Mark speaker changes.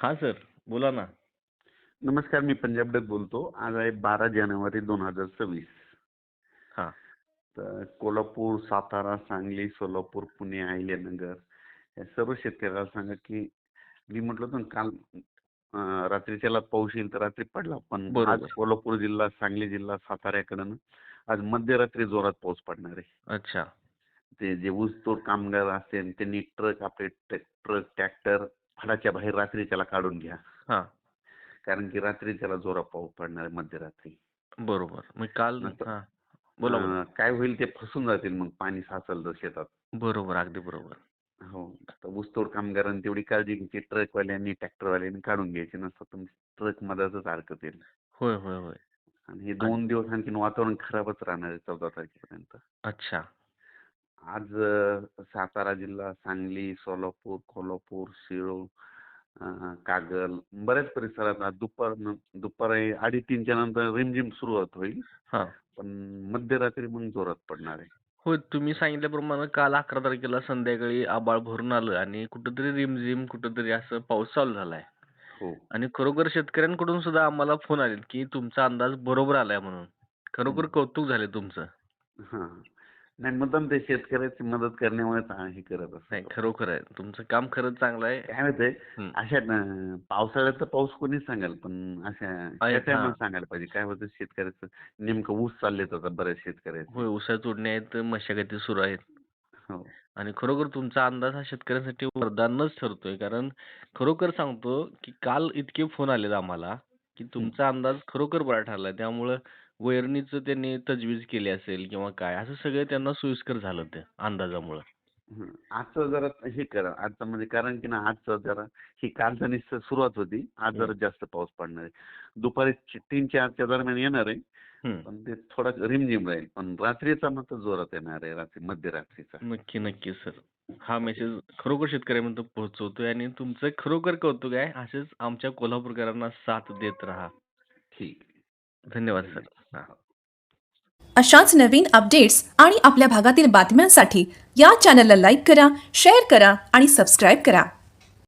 Speaker 1: हां सर, बोला ना.
Speaker 2: नमस्कार, मी पंजाब डक बोलतो. आज आहे 12 जानेवारी 2026.
Speaker 1: हां.
Speaker 2: तर कोल्हापूर, सातारा, सांगली, सोलापूर, पुणे, अहिल्यानगर या सर्व शेतकऱ्याला सांगा की मी म्हटलं होतं ना काल रात्रीच्याला पाऊस येईल तर रात्री पडला. पण आज
Speaker 1: बरोबर.
Speaker 2: कोल्हापूर जिल्हा, सांगली जिल्हा, साताऱ्याकडनं आज मध्यरात्री जोरात पाऊस पडणार आहे.
Speaker 1: अच्छा.
Speaker 2: ते जे ऊसतोड कामगार असतील त्यांनी आपले ट्रक, ट्रॅक्टर फळाच्या बाहेर रात्रीच्याला काढून घ्या.
Speaker 1: हां.
Speaker 2: कारण की रात्रीच्याला जोरात पाऊस पडणार आहे मध्यरात्री.
Speaker 1: बरोबर. मग काल
Speaker 2: नंतर
Speaker 1: हां. बोला, बोला.
Speaker 2: काय होईल ते फसून जातील मग पाणी साचलं तर शेतात.
Speaker 1: बरोबर, अगदी बरोबर.
Speaker 2: हो. तर ऊसतोड कामगारांनी तेवढी काळजी घ्यायची. ट्रकवाल्यांनी, ट्रॅक्टरवाल्यांनी काढून घ्यायची नसतं तर ट्रक मधातच अडकतील.
Speaker 1: होय, होय, होय.
Speaker 2: आणि हे
Speaker 1: आणि
Speaker 2: 2 दिवस आणखी वातावरण खराबच राहणार आहे 14 तारखेपर्यंत.
Speaker 1: अच्छा.
Speaker 2: आज सातारा जिल्हा, सांगली, सोलापूर, कोल्हापूर, शिरोळ, कागल बऱ्याच परिसरात आज दुपारी 2:30-3च्या नंतर रिमझिम सुरुवात होईल.
Speaker 1: हां.
Speaker 2: पण मध्यरात्री मग जोरात पडणार आहे.
Speaker 1: होय, तुम्ही सांगितल्याप्रमाणे काल 11 तारखेला संध्याकाळी आभाळ भरून आलं आणि कुठेतरी रिमझिम कुठेतरी असं पाऊस चालू झालाय.
Speaker 2: हो.
Speaker 1: आणि खरोखर शेतकऱ्यांकडून सुद्धा आम्हाला फोन आलेत, की तुमचा अंदाज बरोबर आलाय म्हणून. खरोखर कौतुक झाले तुमचं.
Speaker 2: हां. नाही मुद्दाम ते शेतकऱ्याची मदत करण्यामुळेच हे करत
Speaker 1: नाही,
Speaker 2: असतो.
Speaker 1: खरोखर आहे. तुमचं काम खरंच चांगलं आहे.
Speaker 2: काय होतंय
Speaker 1: हं.
Speaker 2: अशा पावसाळ्यात तर पाऊस कोणीच सांगेल, पण अशा ह्या
Speaker 1: आहेत.
Speaker 2: टायमाला
Speaker 1: हां.
Speaker 2: सांगायला पाहिजे. काय होतं शेतकऱ्याचं नेमकं ऊस चाललेत आता बऱ्याच शेतकऱ्याचे.
Speaker 1: होय, ऊसाच्या तोडणी आहेत, मशागती सुरू आहेत.
Speaker 2: हो.
Speaker 1: आणि खरोखर तुमचा अंदाज हा शेतकऱ्यांसाठी वरदानच ठरतोय. कारण खरोखर सांगतो, की काल इतके फोन आलेत आम्हाला, की
Speaker 2: हं.
Speaker 1: तुमचा अंदाज खरोखर बरा ठरलाय. त्यामुळं वैरणीचं त्यांनी तजवीज केली असेल किंवा काय, असं सगळं त्यांना सोयीस्कर झालं ते अंदाजामुळं.
Speaker 2: हं. आजचं जरा हे करा. आजचं म्हणजे कारण की ना आजचं जरा ही कालचं नुसतं सुरुवात होती. आज
Speaker 1: हं,
Speaker 2: जरा जास्त पाऊस पडणार आहे. दुपारी 3-4च्या दरम्यान येणार आहे.
Speaker 1: हं.
Speaker 2: पण ते थोडा रिमझिम राहील. पण रात्रीचा मात्र जोरात येणार आहे. मध्यरात्रीचा.
Speaker 1: नक्की, नक्की सर. हा मेसेज खरोखर शेतकऱ्यांपर्यंत पोहोचवतोय आणि तुमचं खरोखर कौतुक आहे. असेच आमच्या कोल्हापूरकरांना साथ देत राहा.
Speaker 2: ठीक आहे.
Speaker 1: धन्यवाद सर. हां.
Speaker 2: धन्यवाद. हो.
Speaker 3: अशाच नवीन अपडेट्स आणि आपल्या भागातील बातम्यांसाठी या चॅनलला लाईक करा, शेअर करा आणि सबस्क्राईब करा.